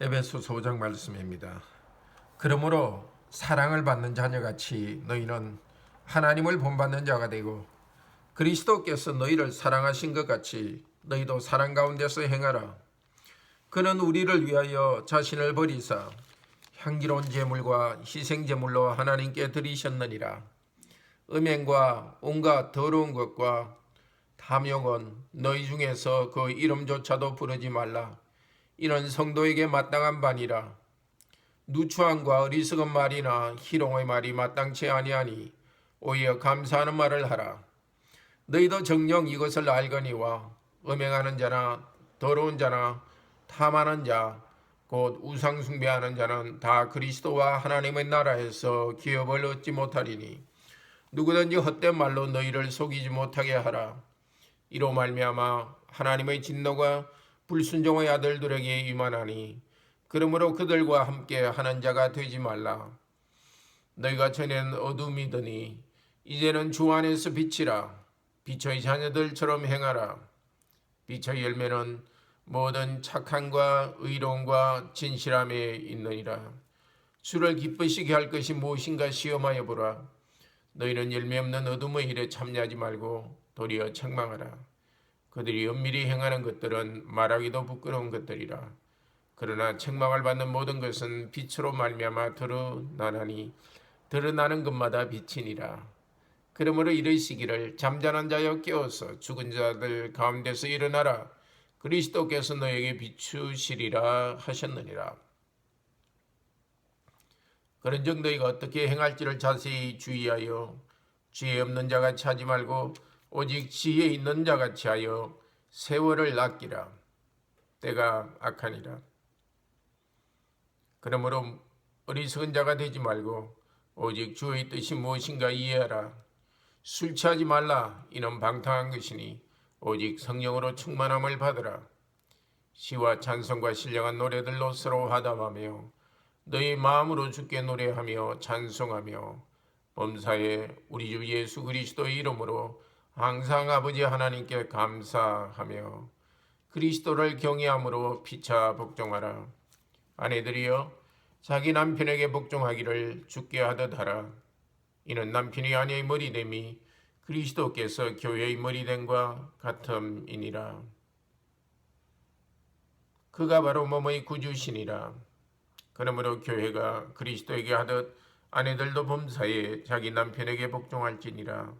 에베소서 5장 말씀입니다. 그러므로 사랑을 받는 자녀같이 너희는 하나님을 본받는 자가 되고 그리스도께서 너희를 사랑하신 것 같이 너희도 사랑 가운데서 행하라. 그는 우리를 위하여 자신을 버리사 향기로운 제물과 희생 제물로 하나님께 드리셨느니라. 음행과 온갖 더러운 것과 탐욕은 너희 중에서 그 이름조차도 부르지 말라. 이는 성도에게 마땅한 바니라. 누추함과 어리석은 말이나 희롱의 말이 마땅치 아니하니 오히려 감사하는 말을 하라. 너희도 정녕 이것을 알거니와 음행하는 자나 더러운 자나 탐하는 자 곧 우상 숭배하는 자는 다 그리스도와 하나님의 나라에서 기업을 얻지 못하리니 누구든지 헛된 말로 너희를 속이지 못하게 하라. 이로 말미암아 하나님의 진노가 불순종의 아들들에게 임하나니 그러므로 그들과 함께 하는 자가 되지 말라. 너희가 전에는 어둠이더니 이제는 주 안에서 빛이라. 빛의 자녀들처럼 행하라. 빛의 열매는 모든 착함과 의로움과 진실함에 있느니라. 주를 기쁘시게 할 것이 무엇인가 시험하여 보라. 너희는 열매 없는 어둠의 일에 참여하지 말고 도리어 책망하라. 그들이 은밀히 행하는 것들은 말하기도 부끄러운 것들이라. 그러나 책망을 받는 모든 것은 빛으로 말미암아 드러나나니 드러나는 것마다 빛이니라. 그러므로 이르시기를 잠자는 자여 깨어서 죽은 자들 가운데서 일어나라. 그리스도께서 너에게 비추시리라 하셨느니라. 그런즉 너희가 어떻게 행할지를 자세히 주의하여 지혜 없는 자같이 하지 말고 오직 지혜 있는 자같이 하여 세월을 아끼라. 때가 악하니라. 그러므로 어리석은 자가 되지 말고 오직 주의 뜻이 무엇인가 이해하라. 술 취하지 말라. 이는 방탕한 것이니 오직 성령으로 충만함을 받으라. 시와 찬송과 신령한 노래들로 서로 화답하며 너희 마음으로 주께 노래하며 찬송하며 범사에 우리 주 예수 그리스도의 이름으로 항상 아버지 하나님께 감사하며 그리스도를 경외함으로 피차 복종하라. 아내들이여 자기 남편에게 복종하기를 주께 하듯 하라. 이는 남편이 아내의 머리됨이 그리스도께서 교회의 머리됨과 같음이니라. 그가 바로 몸의 구주시니라. 그러므로 교회가 그리스도에게 하듯 아내들도 범사에 자기 남편에게 복종할지니라.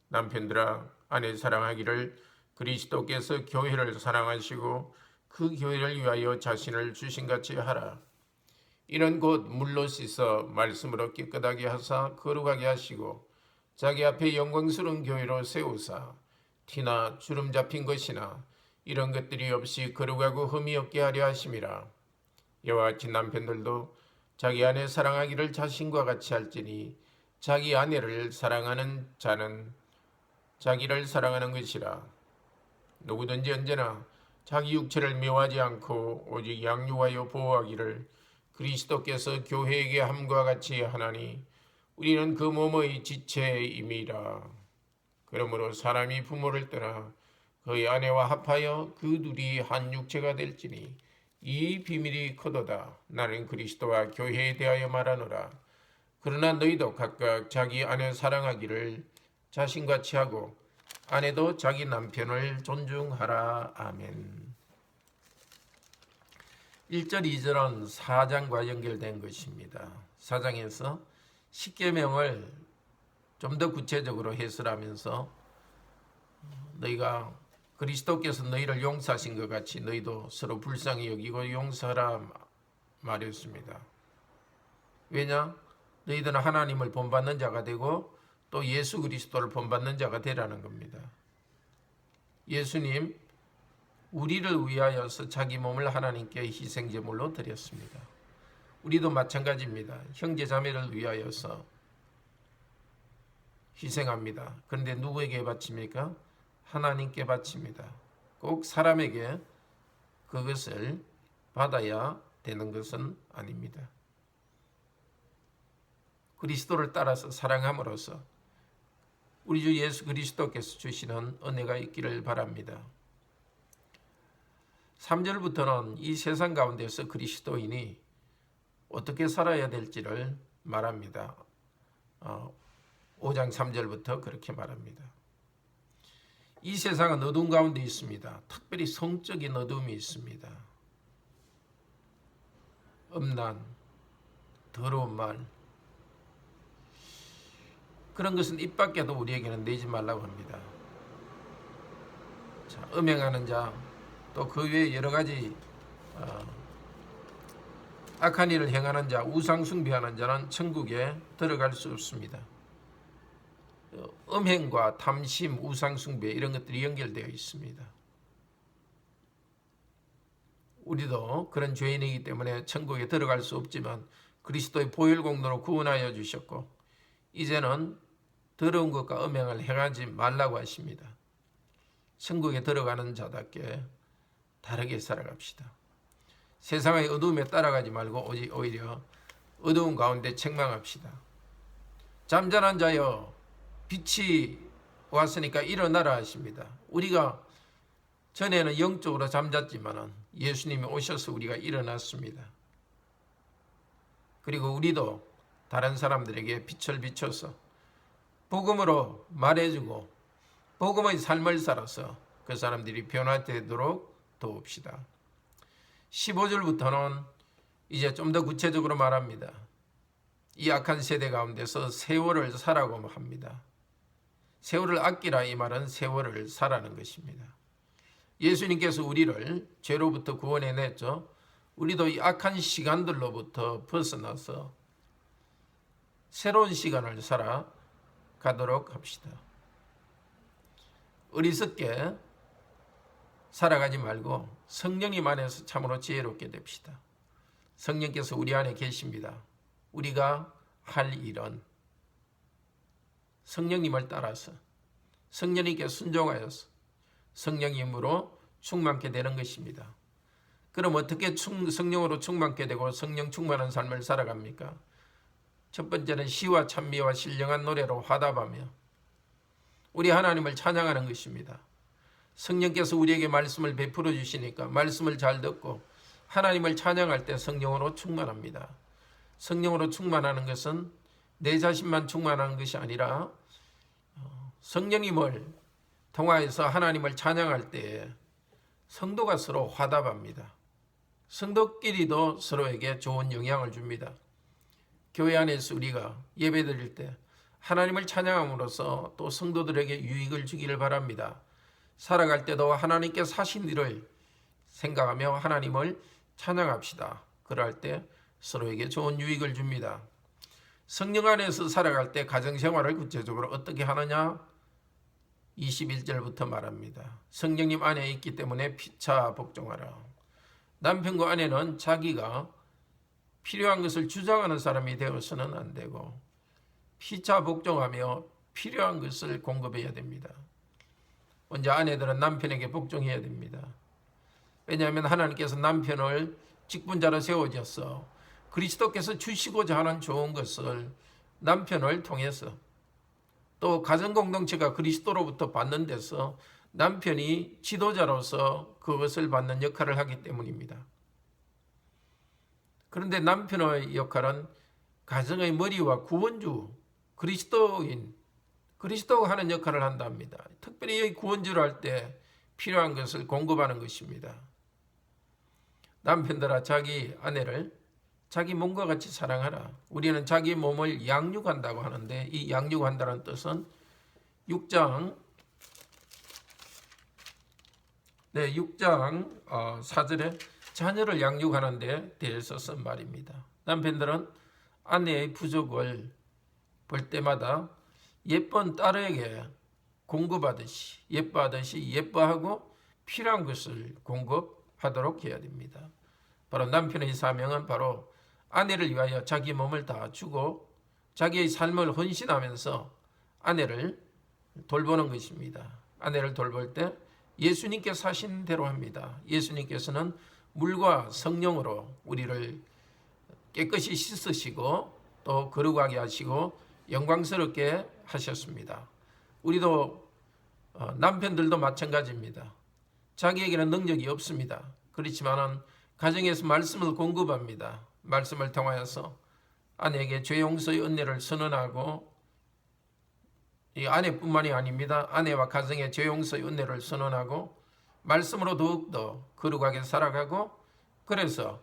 남편들아 아내 사랑하기를 그리스도께서 교회를 사랑하시고 그 교회를 위하여 자신을 주신같이 하라. 이는 곧 물로 씻어 말씀으로 깨끗하게 하사 거룩하게 하시고 자기 앞에 영광스러운 교회로 세우사 티나 주름 잡힌 것이나 이런 것들이 없이 거룩하고 흠이 없게 하려 하심이라. 이와 같이 남편들도 자기 아내 사랑하기를 자신과 같이 할지니 자기 아내를 사랑하는 자는 자기를 사랑하는 것이라. 누구든지 언제나 자기 육체를 미워하지 않고 오직 양육하여 보호하기를 그리스도께서 교회에게 함과 같이 하나니 우리는 그 몸의 지체임이라. 그러므로 사람이 부모를 떠나 그의 아내와 합하여 그 둘이 한 육체가 될지니 이 비밀이 크도다. 나는 그리스도와 교회에 대하여 말하노라. 그러나 너희도 각각 자기 아내 사랑하기를 자신같이 하고 아내도 자기 남편을 존중하라. 아멘. 1절 2절은 4장과 연결된 것입니다. 4장에서 십계명을 좀 더 구체적으로 해설하면서 너희가 그리스도께서 너희를 용서하신 것 같이 너희도 서로 불쌍히 여기고 용서하라 말했습니다. 왜냐? 너희들은 하나님을 본받는 자가 되고 또 예수 그리스도를 본받는 자가 되라는 겁니다. 예수님 우리를 위하여서 자기 몸을 하나님께 희생제물로 드렸습니다. 우리도 마찬가지입니다. 형제자매를 위하여서 희생합니다. 그런데 누구에게 바칩니까? 하나님께 바칩니다. 꼭 사람에게 그것을 받아야 되는 것은 아닙니다. 그리스도를 따라서 사랑함으로써 우리 주 예수 그리스도께서 주시는 은혜가 있기를 바랍니다. 3절부터는 이 세상 가운데서 그리스도인이 어떻게 살아야 될지를 말합니다. 5장 3절부터 그렇게 말합니다. 이 세상은 어두운 가운데 있습니다. 특별히 성적인 어두움이 있습니다. 음란, 더러운 말, 그런 것은 입 밖에도 우리에게는 내지 말라고 합니다. 자, 음행하는 자, 또 그 외에 여러 가지 악한 일을 행하는 자, 우상 숭배하는 자는 천국에 들어갈 수 없습니다. 음행과 탐심, 우상 숭배 이런 것들이 연결되어 있습니다. 우리도 그런 죄인이기 때문에 천국에 들어갈 수 없지만 그리스도의 보혈 공로로 구원하여 주셨고 이제는 더러운 것과 음행을 행하지 말라고 하십니다. 천국에 들어가는 자답게 다르게 살아갑시다. 세상의 어두움에 따라가지 말고 오히려 어두운 가운데 책망합시다. 잠잠한 자여 빛이 왔으니까 일어나라 하십니다. 우리가 전에는 영적으로 잠잤지만 예수님이 오셔서 우리가 일어났습니다. 그리고 우리도 다른 사람들에게 빛을 비춰서 복음으로 말해주고 복음의 삶을 살아서 그 사람들이 변화되도록 도웁시다. 15절부터는 이제 좀 더 구체적으로 말합니다. 이 악한 세대 가운데서 세월을 살라고 합니다. 세월을 아끼라 이 말은 세월을 살라는 것입니다. 예수님께서 우리를 죄로부터 구원해냈죠. 우리도 이 악한 시간들로부터 벗어나서 새로운 시간을 살아가도록 합시다. 어리석게 살아가지 말고 성령님 안에서 참으로 지혜롭게 됩시다. 성령께서 우리 안에 계십니다. 우리가 할 일은 성령님을 따라서 성령님께 순종하여서 성령님으로 충만케 되는 것입니다. 그럼 어떻게 성령으로 충만케 되고 성령 충만한 삶을 살아갑니까? 첫 번째는 시와 찬미와 신령한 노래로 화답하며 우리 하나님을 찬양하는 것입니다. 성령께서 우리에게 말씀을 베풀어 주시니까 말씀을 잘 듣고 하나님을 찬양할 때 성령으로 충만합니다. 성령으로 충만하는 것은 내 자신만 충만하는 것이 아니라 성령님을 통하여서 하나님을 찬양할 때 성도가 서로 화답합니다. 성도끼리도 서로에게 좋은 영향을 줍니다. 교회 안에서 우리가 예배드릴 때 하나님을 찬양함으로써 또 성도들에게 유익을 주기를 바랍니다. 살아갈 때도 하나님께 사신 일을 생각하며 하나님을 찬양합시다. 그럴 때 서로에게 좋은 유익을 줍니다. 성령 안에서 살아갈 때 가정생활을 구체적으로 어떻게 하느냐? 21절부터 말합니다. 성령님 안에 있기 때문에 피차 복종하라. 남편과 아내는 자기가 필요한 것을 주장하는 사람이 되어서는 안 되고 피차 복종하며 필요한 것을 공급해야 됩니다. 먼저 아내들은 남편에게 복종해야 됩니다. 왜냐하면 하나님께서 남편을 직분자로 세워져서 그리스도께서 주시고자 하는 좋은 것을 남편을 통해서 또 가정공동체가 그리스도로부터 받는 데서 남편이 지도자로서 그것을 받는 역할을 하기 때문입니다. 그런데 남편의 역할은 가정의 머리와 구원주, 그리스도가 하는 역할을 한답니다. 특별히 이 구원주를 할 때 필요한 것을 공급하는 것입니다. 남편들아 자기 아내를 자기 몸과 같이 사랑하라. 우리는 자기 몸을 양육한다고 하는데 이 양육한다는 뜻은 6장 4절에 자녀를 양육하는 데 대해서 쓴 말입니다. 남편들은 아내의 부족을 볼 때마다 예쁜 딸에게 공급하듯이 예뻐하듯이 예뻐하고 필요한 것을 공급하도록 해야 됩니다. 바로 남편의 사명은 바로 아내를 위하여 자기 몸을 다 주고 자기의 삶을 헌신하면서 아내를 돌보는 것입니다. 아내를 돌볼 때 예수님께 사신 대로 합니다. 예수님께서는 물과 성령으로 우리를 깨끗이 씻으시고 또 거룩하게 하시고 영광스럽게 하셨습니다. 우리도 남편들도 마찬가지입니다. 자기에게는 능력이 없습니다. 그렇지만은 가정에서 말씀을 공급합니다. 말씀을 통하여서 아내에게 죄 용서의 은혜를 선언하고, 이 아내뿐만이 아닙니다. 아내와 가정의 죄 용서의 은혜를 선언하고 말씀으로 더욱더 거룩하게 살아가고, 그래서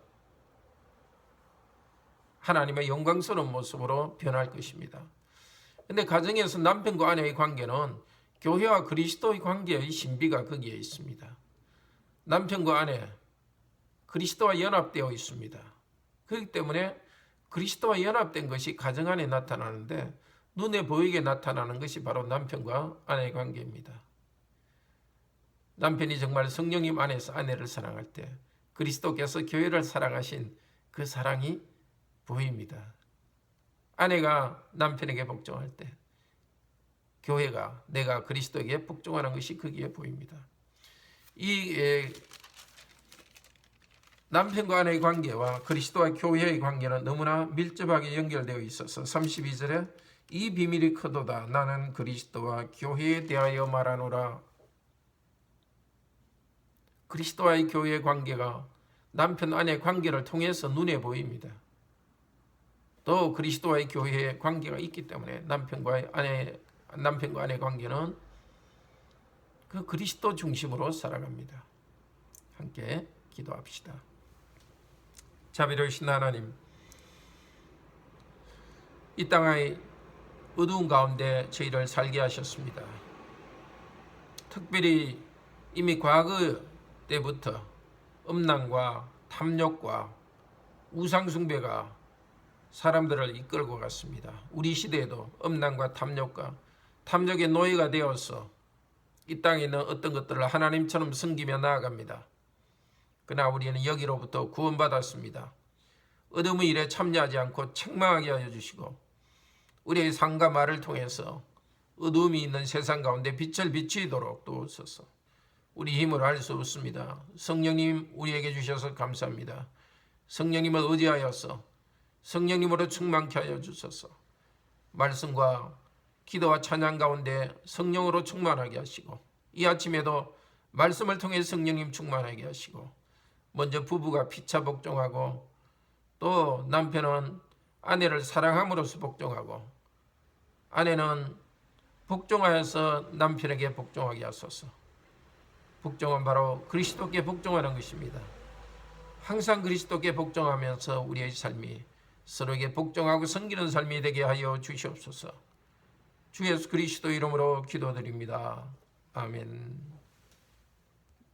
하나님의 영광스러운 모습으로 변할 것입니다. 근데 가정에서 남편과 아내의 관계는 교회와 그리스도의 관계의 신비가 거기에 있습니다. 남편과 아내, 그리스도와 연합되어 있습니다. 그렇기 때문에 그리스도와 연합된 것이 가정 안에 나타나는데, 눈에 보이게 나타나는 것이 바로 남편과 아내의 관계입니다. 남편이 정말 성령님 안에서 아내를 사랑할 때 그리스도께서 교회를 사랑하신 그 사랑이 보입니다. 아내가 남편에게 복종할 때 교회가 내가 그리스도에게 복종하는 것이 거기에 보입니다. 이 남편과 아내의 관계와 그리스도와 교회의 관계는 너무나 밀접하게 연결되어 있어서 32절에 이 비밀이 크도다 나는 그리스도와 교회에 대하여 말하노라. 그리스도와의 교회의 관계가 남편 아내 관계를 통해서 눈에 보입니다. 또 그리스도와의 교회의 관계가 있기 때문에 남편과 아내 관계는 그 그리스도 중심으로 살아갑니다. 함께 기도합시다. 자비로우신 하나님, 이 땅의 어두운 가운데 저희를 살게 하셨습니다. 특별히 이미 과거 때부터 음란과 탐욕과 우상숭배가 사람들을 이끌고 갔습니다. 우리 시대에도 음란과 탐욕의 노예가 되어서 이 땅에 있는 어떤 것들을 하나님처럼 섬기며 나아갑니다. 그러나 우리는 여기로부터 구원받았습니다. 어둠의 일에 참여하지 않고 책망하게 하여 주시고, 우리의 삶과 말을 통해서 어둠이 있는 세상 가운데 빛을 비추도록 도우소서. 우리 힘으로 할 수 없습니다. 성령님 우리에게 주셔서 감사합니다. 성령님을 의지하여서 성령님으로 충만케 하여 주소서. 말씀과 기도와 찬양 가운데 성령으로 충만하게 하시고, 이 아침에도 말씀을 통해 성령님 충만하게 하시고, 먼저 부부가 피차 복종하고 또 남편은 아내를 사랑함으로써 복종하고, 아내는 복종하여서 남편에게 복종하게 하소서. 복종은 바로 그리스도께 복종하는 것입니다. 항상 그리스도께 복종하면서 우리의 삶이 서로에게 복종하고 섬기는 삶이 되게 하여 주시옵소서. 주 예수 그리스도 이름으로 기도드립니다. 아멘.